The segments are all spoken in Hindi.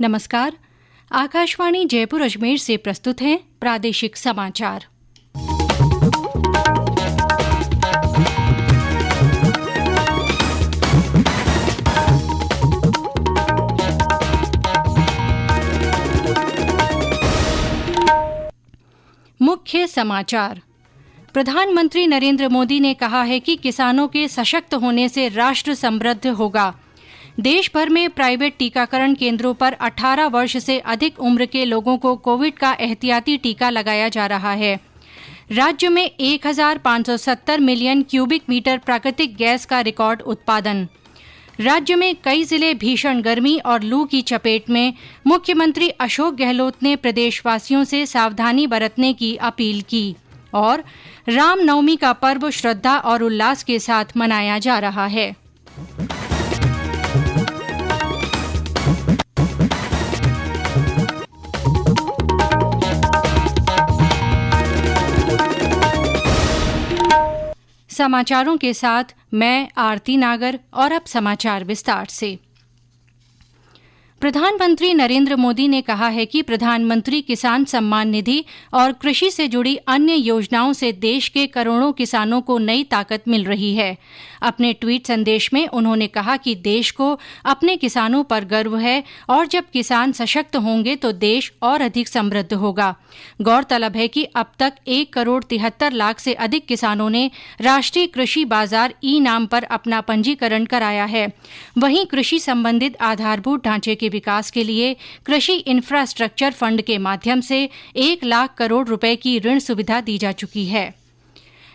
नमस्कार। आकाशवाणी जयपुर अजमेर से प्रस्तुत हैं प्रादेशिक समाचार। मुख्य समाचार। प्रधानमंत्री नरेंद्र मोदी ने कहा है कि किसानों के सशक्त होने से राष्ट्र समृद्ध होगा। देश भर में प्राइवेट टीकाकरण केंद्रों पर 18 वर्ष से अधिक उम्र के लोगों को कोविड का एहतियाती टीका लगाया जा रहा है। राज्य में 1570 मिलियन क्यूबिक मीटर प्राकृतिक गैस का रिकॉर्ड उत्पादन। राज्य में कई जिले भीषण गर्मी और लू की चपेट में। मुख्यमंत्री अशोक गहलोत ने प्रदेशवासियों से सावधानी बरतने की अपील की। और रामनवमी का पर्व श्रद्धा और उल्लास के साथ मनाया जा रहा है। समाचारों के साथ मैं आरती नागर। और अब समाचार विस्तार से। प्रधानमंत्री नरेंद्र मोदी ने कहा है कि प्रधानमंत्री किसान सम्मान निधि और कृषि से जुड़ी अन्य योजनाओं से देश के करोड़ों किसानों को नई ताकत मिल रही है। अपने ट्वीट संदेश में उन्होंने कहा कि देश को अपने किसानों पर गर्व है और जब किसान सशक्त होंगे तो देश और अधिक समृद्ध होगा। गौरतलब है कि अब तक 1,73,00,000 से अधिक किसानों ने राष्ट्रीय कृषि बाजार ई-नाम पर अपना पंजीकरण कराया है। वहीं कृषि संबंधित आधारभूत ढांचे के विकास के लिए कृषि इंफ्रास्ट्रक्चर फंड के माध्यम से 1 लाख करोड़ रुपए की ऋण सुविधा दी जा चुकी है।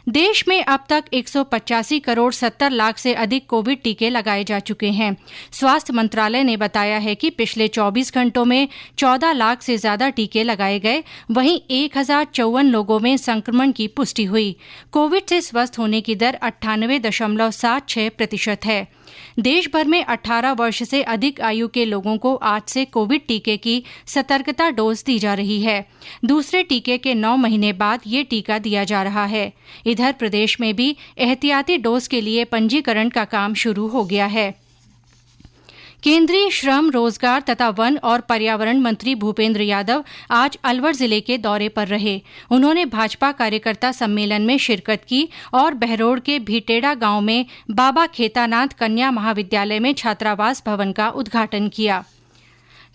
देश में अब तक 185 करोड़ 70 लाख से अधिक कोविड टीके लगाए जा चुके हैं। स्वास्थ्य मंत्रालय ने बताया है कि पिछले 24 घंटों में 14 लाख से ज्यादा टीके लगाए गए। वहीं 1054 लोगों में संक्रमण की पुष्टि हुई। कोविड से स्वस्थ होने की दर 98.76% है। देश भर में 18 वर्ष से अधिक आयु के लोगों को आज से कोविड टीके की सतर्कता डोज दी जा रही है। दूसरे टीके के 9 महीने बाद ये टीका दिया जा रहा है। इधर प्रदेश में भी एहतियाती डोज के लिए पंजीकरण का काम शुरू हो गया है। केंद्रीय श्रम, रोजगार तथा वन और पर्यावरण मंत्री भूपेंद्र यादव आज अलवर जिले के दौरे पर रहे। उन्होंने भाजपा कार्यकर्ता सम्मेलन में शिरकत की और बहरोड़ के भीटेड़ा गांव में बाबा खेतानाथ कन्या महाविद्यालय में छात्रावास भवन का उद्घाटन किया।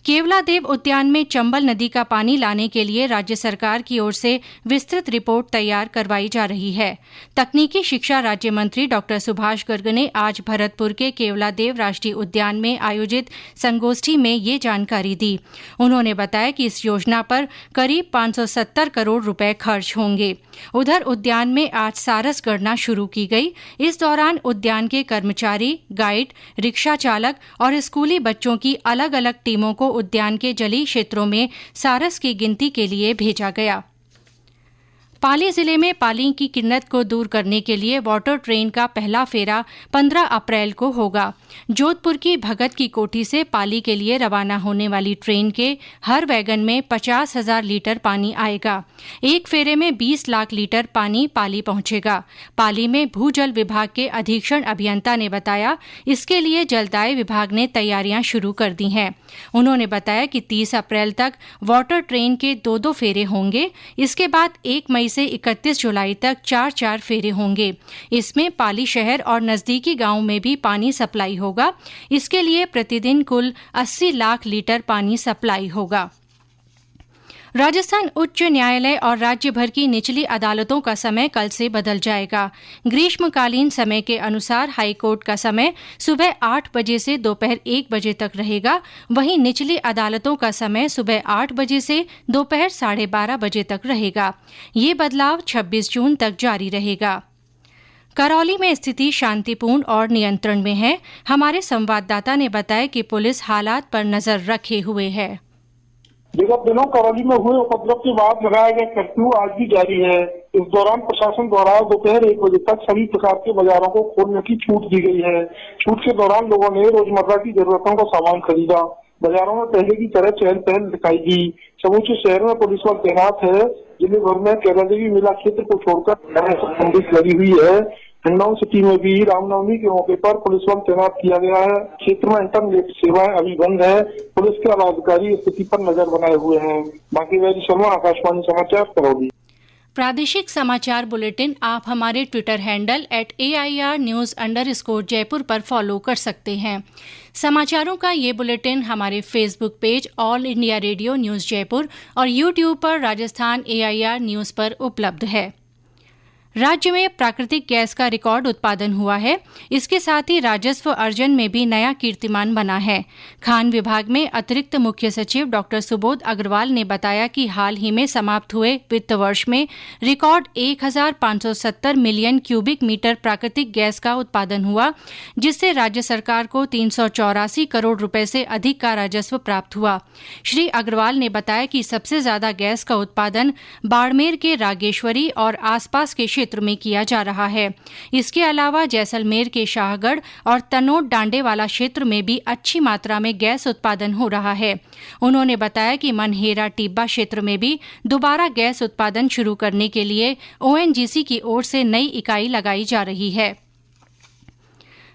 केवलादेव उद्यान में चंबल नदी का पानी लाने के लिए राज्य सरकार की ओर से विस्तृत रिपोर्ट तैयार करवाई जा रही है। तकनीकी शिक्षा राज्य मंत्री डॉ. सुभाष गर्ग ने आज भरतपुर के केवलादेव राष्ट्रीय उद्यान में आयोजित संगोष्ठी में ये जानकारी दी। उन्होंने बताया कि इस योजना पर करीब 570 करोड़ रुपए खर्च होंगे। उधर उद्यान में आज सारस गणना शुरू की गई। इस दौरान उद्यान के कर्मचारी, गाइड, रिक्शा चालक और स्कूली बच्चों की अलग अलग टीमों को उद्यान के जलीय क्षेत्रों में सारस की गिनती के लिए भेजा गया। पाली जिले में पानी की किल्लत को दूर करने के लिए वाटर ट्रेन का पहला फेरा 15 अप्रैल को होगा। जोधपुर की भगत की कोठी से पाली के लिए रवाना होने वाली ट्रेन के हर वैगन में 50,000 लीटर पानी आएगा। एक फेरे में 20 लाख लीटर पानी पाली पहुंचेगा। पाली में भूजल विभाग के अधीक्षण अभियंता ने बताया, इसके लिए जलदाय विभाग ने तैयारियां शुरू कर दी हैं। उन्होंने बताया कि 30 अप्रैल तक वाटर ट्रेन के 2-2 फेरे होंगे। इसके बाद 1 मई से 31 जुलाई तक 4-4 फेरे होंगे। इसमें पाली शहर और नजदीकी गांवों में भी पानी सप्लाई होगा। इसके लिए प्रतिदिन कुल 80 लाख लीटर पानी सप्लाई होगा। राजस्थान उच्च न्यायालय और राज्य भर की निचली अदालतों का समय कल से बदल जाएगा। ग्रीष्मकालीन समय के अनुसार हाईकोर्ट का समय सुबह 8 बजे से दोपहर 1 बजे तक रहेगा। वहीं निचली अदालतों का समय सुबह 8 बजे से दोपहर 12:30 बजे तक रहेगा। ये बदलाव 26 जून तक जारी रहेगा। करौली में स्थिति शांतिपूर्ण और नियंत्रण में है। हमारे संवाददाता ने बताया कि पुलिस हालात पर नजर रखे हुए है। विगत दिनों करौली में हुए उपद्रव के बाद लगाया गया कर्फ्यू आज भी जारी है। इस दौरान प्रशासन द्वारा दोपहर 1 बजे तक सभी प्रकार के बाजारों को खोलने की छूट दी गई है। छूट के दौरान लोगों ने रोजमर्रा की जरूरतों का सामान खरीदा। बाजारों में पहले की तरह चहल पहल दिखाई दी। समूचे शहर में पुलिस बल तैनात है। जिले भर में केवलादेवी मेला क्षेत्र को छोड़कर संबंधित लगी हुई है। हिंडौन सिटी में भी रामनवमी के मौके पर पुलिस बल तैनात किया गया है। क्षेत्र में इंटरनेट सेवाएं अभी बंद है। पुलिस के अधिकारी स्थिति पर नजर बनाए हुए हैं। बाकी वैरी शर्मा, आकाशवाणी समाचार, करौली। प्रादेशिक समाचार बुलेटिन आप हमारे ट्विटर हैंडल @AIRnews_जयपुर पर फॉलो कर सकते हैं। समाचारों का ये बुलेटिन हमारे Facebook page all India radio news Jaipur और यूट्यूब पर राजस्थान AIR न्यूज़ पर उपलब्ध है। राज्य में प्राकृतिक गैस का रिकॉर्ड उत्पादन हुआ है। इसके साथ ही राजस्व अर्जन में भी नया कीर्तिमान बना है। खान विभाग में अतिरिक्त मुख्य सचिव डॉ सुबोध अग्रवाल ने बताया कि हाल ही में समाप्त हुए वित्त वर्ष में रिकॉर्ड 1570 मिलियन क्यूबिक मीटर प्राकृतिक गैस का उत्पादन हुआ, जिससे राज्य सरकार को 384 करोड़ रुपए से अधिक का राजस्व प्राप्त हुआ। श्री अग्रवाल ने बताया कि सबसे ज्यादा गैस का उत्पादन बाड़मेर के रागेश्वरी और आसपास के क्षेत्र में किया जा रहा है। इसके अलावा जैसलमेर के शाहगढ़ और तनोट डांडेवाला क्षेत्र में भी अच्छी मात्रा में गैस उत्पादन हो रहा है। उन्होंने बताया कि मनहेरा टिब्बा क्षेत्र में भी दोबारा गैस उत्पादन शुरू करने के लिए ONGC की ओर से नई इकाई लगाई जा रही है।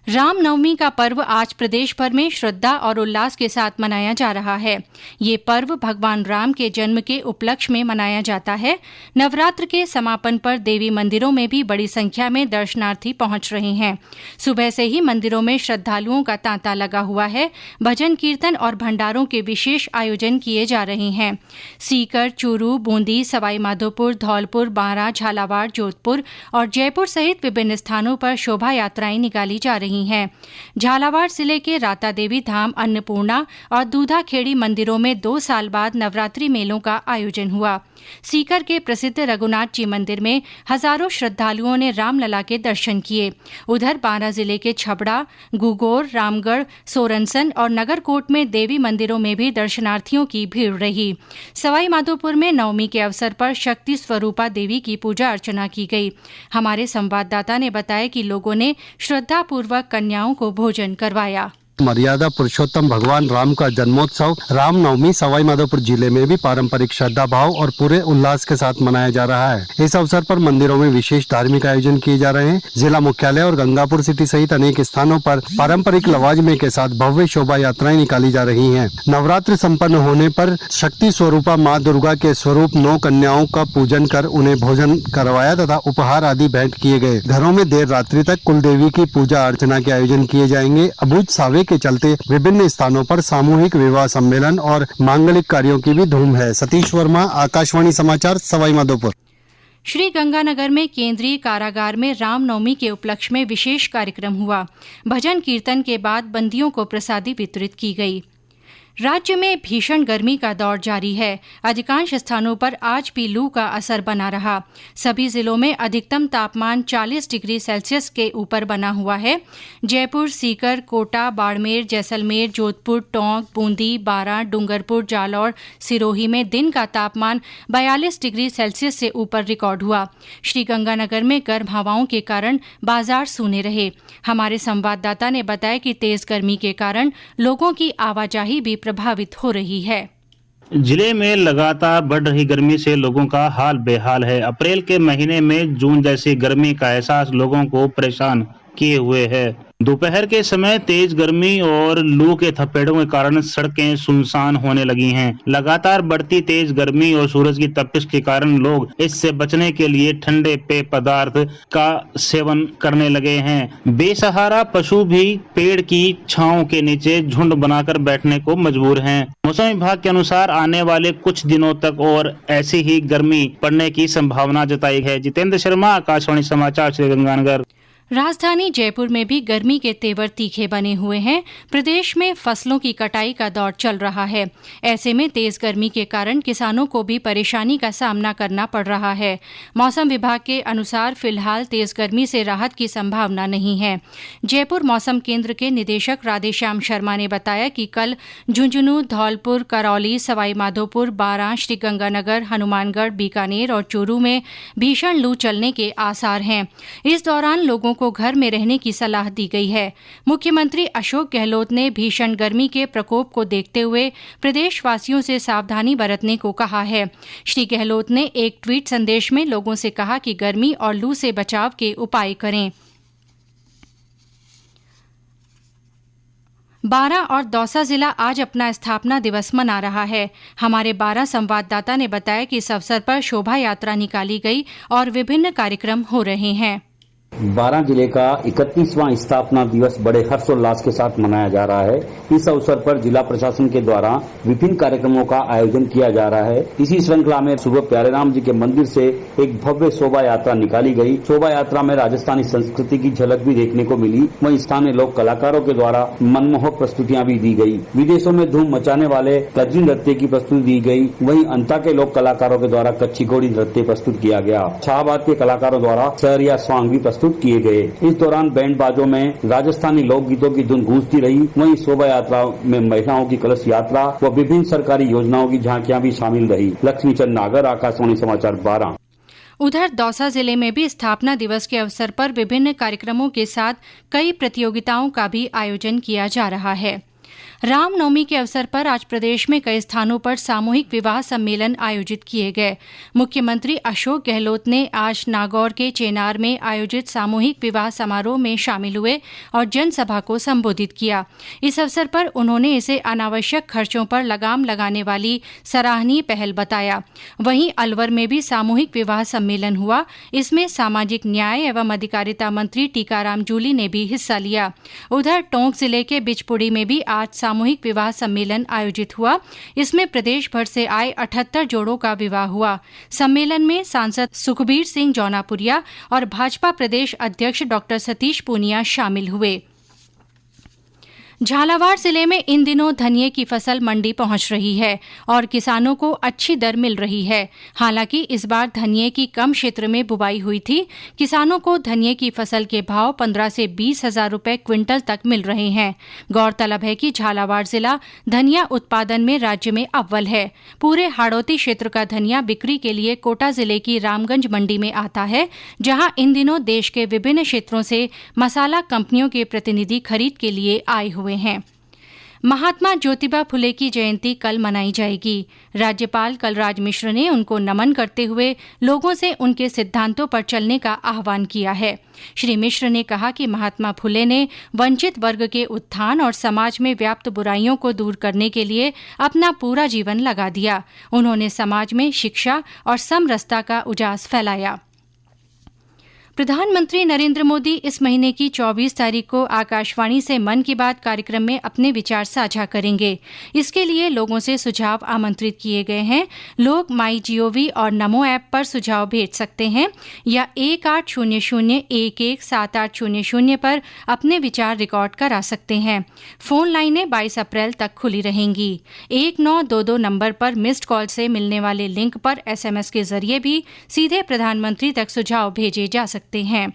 रामनवमी का पर्व आज प्रदेश भर में श्रद्धा और उल्लास के साथ मनाया जा रहा है। ये पर्व भगवान राम के जन्म के उपलक्ष्य में मनाया जाता है। नवरात्र के समापन पर देवी मंदिरों में भी बड़ी संख्या में दर्शनार्थी पहुंच रहे हैं। सुबह से ही मंदिरों में श्रद्धालुओं का तांता लगा हुआ है। भजन कीर्तन और भंडारों के विशेष आयोजन किए जा रहे हैं। सीकर, चूरू, बूंदी, सवाई माधोपुर, धौलपुर, बारां, झालावाड़, जोधपुर और जयपुर सहित विभिन्न स्थानों पर शोभा यात्राएं निकाली जा रही हैं। झालावाड़ जिले के राता देवी धाम, अन्नपूर्णा और दूधा खेड़ी मंदिरों में 2 साल बाद नवरात्रि मेलों का आयोजन हुआ। सीकर के प्रसिद्ध रघुनाथ जी मंदिर में हजारों श्रद्धालुओं ने रामलला के दर्शन किए। उधर बारां जिले के छबड़ा, गुगोर, रामगढ़, सोरनसन और नगरकोट में देवी मंदिरों में भी दर्शनार्थियों की भीड़ रही। सवाई माधोपुर में नवमी के अवसर पर शक्ति स्वरूपा देवी की पूजा अर्चना की गई। हमारे संवाददाता ने बताया कि लोगों ने श्रद्धापूर्वक कन्याओं को भोजन करवाया। मर्यादा पुरुषोत्तम भगवान राम का जन्मोत्सव रामनवमी सवाई माधोपुर जिले में भी पारंपरिक श्रद्धा भाव और पूरे उल्लास के साथ मनाया जा रहा है। इस अवसर पर मंदिरों में विशेष धार्मिक आयोजन किए जा रहे हैं। जिला मुख्यालय और गंगापुर सिटी सहित अनेक स्थानों पर पारंपरिक लवाजमे के साथ भव्य शोभा यात्राएं निकाली जा रही हैं। नवरात्र संपन्न होने पर शक्ति स्वरूपा माँ दुर्गा के स्वरूप 9 कन्याओं का पूजन कर उन्हें भोजन करवाया तथा उपहार आदि भेंट किए गए। घरों में देर रात्रि तक कुल देवी की पूजा अर्चना के आयोजन किए जाएंगे। अबूझ सावे के चलते विभिन्न स्थानों पर सामूहिक विवाह सम्मेलन और मांगलिक कार्यों की भी धूम है। सतीश वर्मा, आकाशवाणी समाचार, सवाई माधोपुर। श्री गंगानगर में केंद्रीय कारागार में रामनवमी के उपलक्ष्य में विशेष कार्यक्रम हुआ। भजन कीर्तन के बाद बंदियों को प्रसादी वितरित की गई। राज्य में भीषण गर्मी का दौर जारी है। अधिकांश स्थानों पर आज भी लू का असर बना रहा। सभी जिलों में अधिकतम तापमान 40 डिग्री सेल्सियस के ऊपर बना हुआ है। जयपुर, सीकर, कोटा, बाड़मेर, जैसलमेर, जोधपुर, टोंक, बूंदी, बारां, डूंगरपुर, जालौर, सिरोही में दिन का तापमान 42 डिग्री सेल्सियस से ऊपर रिकॉर्ड हुआ। श्रीगंगानगर में गर्म हवाओं के कारण बाजार सूने रहे। हमारे संवाददाता ने बताया कि तेज गर्मी के कारण लोगों की आवाजाही भी प्रभावित हो रही है। जिले में लगातार बढ़ रही गर्मी से लोगों का हाल बेहाल है। अप्रैल के महीने में जून जैसी गर्मी का एहसास लोगों को परेशान किए हुए है। दोपहर के समय तेज गर्मी और लू के थपेड़ों के कारण सड़कें सुनसान होने लगी हैं। लगातार बढ़ती तेज गर्मी और सूरज की तपिश के कारण लोग इससे बचने के लिए ठंडे पेय पदार्थ का सेवन करने लगे हैं। बेसहारा पशु भी पेड़ की छांव के नीचे झुंड बनाकर बैठने को मजबूर हैं। मौसम विभाग के अनुसार आने वाले कुछ दिनों तक और ऐसी ही गर्मी पड़ने की संभावना जताई है। जितेंद्र शर्मा, आकाशवाणी समाचार, श्रीगंगानगर। राजधानी जयपुर में भी गर्मी के तेवर तीखे बने हुए हैं। प्रदेश में फसलों की कटाई का दौर चल रहा है। ऐसे में तेज गर्मी के कारण किसानों को भी परेशानी का सामना करना पड़ रहा है। मौसम विभाग के अनुसार फिलहाल तेज गर्मी से राहत की संभावना नहीं है। जयपुर मौसम केंद्र के निदेशक राधेश्याम शर्मा ने बताया कि कल झुंझुनू, धौलपुर, करौली, सवाई माधोपुर, बारां, श्रीगंगानगर, हनुमानगढ़, बीकानेर और चूरू में भीषण लू चलने के आसार हैं। इस दौरान लोगों को घर में रहने की सलाह दी गई है। मुख्यमंत्री अशोक गहलोत ने भीषण गर्मी के प्रकोप को देखते हुए प्रदेशवासियों से सावधानी बरतने को कहा है। श्री गहलोत ने एक ट्वीट संदेश में लोगों से कहा कि गर्मी और लू से बचाव के उपाय करें। बारां और दौसा जिला आज अपना स्थापना दिवस मना रहा है। हमारे बारां संवाददाता ने बताया कि इस अवसर पर शोभा यात्रा निकाली गई और विभिन्न कार्यक्रम हो रहे हैं। बारां जिले का 31वां स्थापना दिवस बड़े हर्षोल्लास के साथ मनाया जा रहा है। इस अवसर पर जिला प्रशासन के द्वारा विभिन्न कार्यक्रमों का आयोजन किया जा रहा है। इसी श्रृंखला में सुबह प्यारेराम जी के मंदिर से एक भव्य शोभा यात्रा निकाली गई। शोभा यात्रा में राजस्थानी संस्कृति की झलक भी देखने को मिली। वहीं स्थानीय लोक कलाकारों के द्वारा मनमोहक प्रस्तुतियां भी दी गई। विदेशों में धूम मचाने वाले कजरी नृत्य की प्रस्तुति दी गई। वहीं अंता के लोक कलाकारों के द्वारा कच्ची घोड़ी नृत्य प्रस्तुत किया गया। शाहबाद के कलाकारों द्वारा सहरिया स्वांग भी प्रस्तुत किए गए। इस दौरान बैंड बाजों में राजस्थानी लोकगीतों की धुन गूंजती रही। वहीं शोभा यात्रा में महिलाओं की कलश यात्रा व विभिन्न सरकारी योजनाओं की झांकियां भी शामिल रही। लक्ष्मीचंद नागर, आकाशवाणी समाचार, बारां। उधर दौसा जिले में भी स्थापना दिवस के अवसर पर विभिन्न कार्यक्रमों के साथ कई प्रतियोगिताओं का भी आयोजन किया जा रहा है। रामनवमी के अवसर पर आज प्रदेश में कई स्थानों पर सामूहिक विवाह सम्मेलन आयोजित किए गए। मुख्यमंत्री अशोक गहलोत ने आज नागौर के चेनार में आयोजित सामूहिक विवाह समारोह में शामिल हुए और जनसभा को संबोधित किया। इस अवसर पर उन्होंने इसे अनावश्यक खर्चों पर लगाम लगाने वाली सराहनीय पहल बताया। वहीं अलवर में भी सामूहिक विवाह सम्मेलन हुआ। इसमें सामाजिक न्याय एवं अधिकारिता मंत्री टीकाराम जूली ने भी हिस्सा लिया। उधर टोंक जिले के बिचपुड़ी में भी आज सामूहिक विवाह सम्मेलन आयोजित हुआ। इसमें प्रदेश भर से आए 78 जोड़ों का विवाह हुआ। सम्मेलन में सांसद सुखबीर सिंह जौनापुरिया और भाजपा प्रदेश अध्यक्ष डॉ सतीश पूनिया शामिल हुए। झालावाड़ जिले में इन दिनों धनिये की फसल मंडी पहुंच रही है और किसानों को अच्छी दर मिल रही है। हालांकि इस बार धनिये की कम क्षेत्र में बुवाई हुई थी। किसानों को धनिये की फसल के भाव 15 से 20 हजार रुपए क्विंटल तक मिल रहे हैं। गौरतलब है कि झालावाड़ जिला धनिया उत्पादन में राज्य में अव्वल है। पूरे हाड़ौती क्षेत्र का धनिया बिक्री के लिए कोटा जिले की रामगंज मंडी में आता है, जहां इन दिनों देश के विभिन्न क्षेत्रों से मसाला कंपनियों के प्रतिनिधि खरीद के लिए आए हुए हैं। महात्मा ज्योतिबा फुले की जयंती कल मनाई जाएगी। राज्यपाल कलराज मिश्र ने उनको नमन करते हुए लोगों से उनके सिद्धांतों पर चलने का आह्वान किया है। श्री मिश्र ने कहा कि महात्मा फुले ने वंचित वर्ग के उत्थान और समाज में व्याप्त बुराइयों को दूर करने के लिए अपना पूरा जीवन लगा दिया। उन्होंने समाज में शिक्षा और समरसता का उजास फैलाया। प्रधानमंत्री नरेंद्र मोदी इस महीने की 24 तारीख को आकाशवाणी से मन की बात कार्यक्रम में अपने विचार साझा करेंगे। इसके लिए लोगों से सुझाव आमंत्रित किए गए हैं। लोग MyGov और नमो ऐप पर सुझाव भेज सकते हैं या 1800-117800 पर अपने विचार रिकॉर्ड करा सकते हैं। फोन लाइनें 22 अप्रैल तक खुली रहेंगी। 1922 नंबर पर मिस्ड कॉल से मिलने वाले लिंक पर SMS के जरिए भी सीधे प्रधानमंत्री तक सुझाव भेजे जा सकते हैं।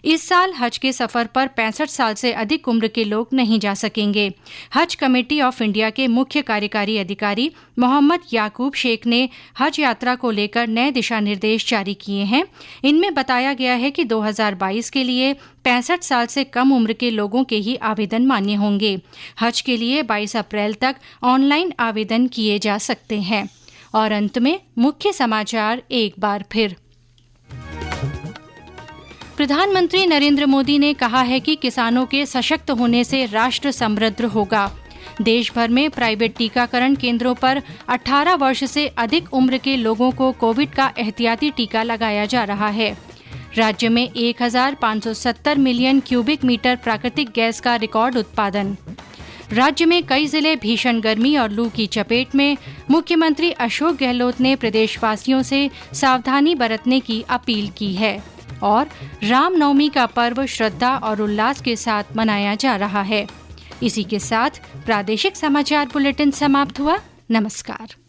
इस साल हज के सफर पर 65 साल से अधिक उम्र के लोग नहीं जा सकेंगे। हज कमेटी ऑफ इंडिया के मुख्य कार्यकारी अधिकारी मोहम्मद याकूब शेख ने हज यात्रा को लेकर नए दिशा निर्देश जारी किए हैं। इनमें बताया गया है कि 2022 के लिए 65 साल से कम उम्र के लोगों के ही आवेदन मान्य होंगे। हज के लिए 22 अप्रैल तक ऑनलाइन आवेदन किए जा सकते हैं। और अंत में मुख्य समाचार एक बार फिर। प्रधानमंत्री नरेंद्र मोदी ने कहा है कि किसानों के सशक्त होने से राष्ट्र समृद्ध होगा। देश भर में प्राइवेट टीकाकरण केंद्रों पर 18 वर्ष से अधिक उम्र के लोगों को कोविड का एहतियाती टीका लगाया जा रहा है। राज्य में 1570 मिलियन क्यूबिक मीटर प्राकृतिक गैस का रिकॉर्ड उत्पादन। राज्य में कई जिले भीषण गर्मी और लू की चपेट में। मुख्यमंत्री अशोक गहलोत ने प्रदेशवासियों से सावधानी बरतने की अपील की है। और रामनवमी का पर्व श्रद्धा और उल्लास के साथ मनाया जा रहा है। इसी के साथ प्रादेशिक समाचार बुलेटिन समाप्त हुआ। नमस्कार।